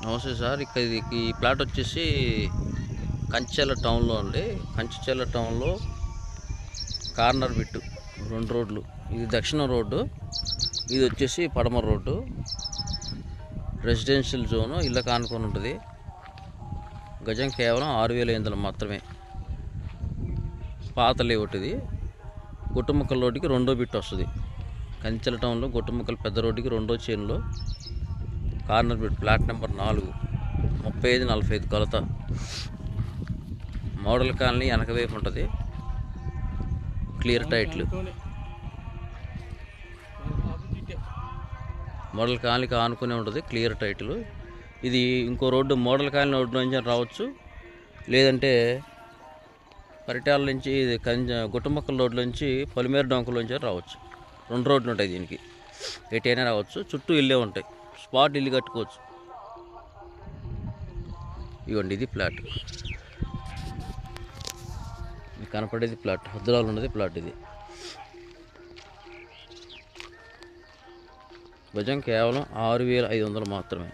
నమస్తే సార్. ఇక్కడ ఈ ప్లాట్ వచ్చేసి కంచెల టౌన్లో అండి. కంచెల టౌన్లో కార్నర్ బిట్టు 2 రోడ్లు. ఇది దక్షిణ రోడ్డు, ఇది వచ్చేసి పడమర రోడ్డు. రెసిడెన్షియల్ జోను, ఇళ్ళ కానుకొని ఉంటుంది. గజం కేవలం 6,500 మాత్రమే. పాత లేఅవుట్ ఇది. గుట్టుముక్కల రోడ్డుకి 2వ బిట్ వస్తుంది. కంచెల టౌన్లో గుట్టుముక్కల పెద్ద రోడ్డుకి 2వ చైన్లో కార్నర్ బిట్. ప్లాట్ నెంబర్ 4, 35-45 కొలత. మోడల్ కాలనీ వెనక వైపు ఉంటుంది. క్లియర్ టైట్లు. మోడల్ కాలనీకి ఆనుకునే ఉంటుంది. క్లియర్ టైట్లు. ఇది ఇంకో రోడ్డు, మోడల్ కాలనీ రోడ్డు నుంచి రావచ్చు, లేదంటే పరిటాల నుంచి ఇది గుట్టముక్కల రోడ్ల నుంచి పొలిమేర డొంకలోంచి రావచ్చు. 2 రోడ్లు ఉంటాయి దీనికి. ఎటైనా రావచ్చు. చుట్టూ ఇల్లే ఉంటాయి. స్పాట్ ఇల్లు కట్టుకోవచ్చు. ఇవ్వండి, ఇది ప్లాట్. కనపడేది ప్లాట్, హద్దురాలు ఉన్నది ప్లాట్. ఇది గజం కేవలం 6,500 మాత్రమే.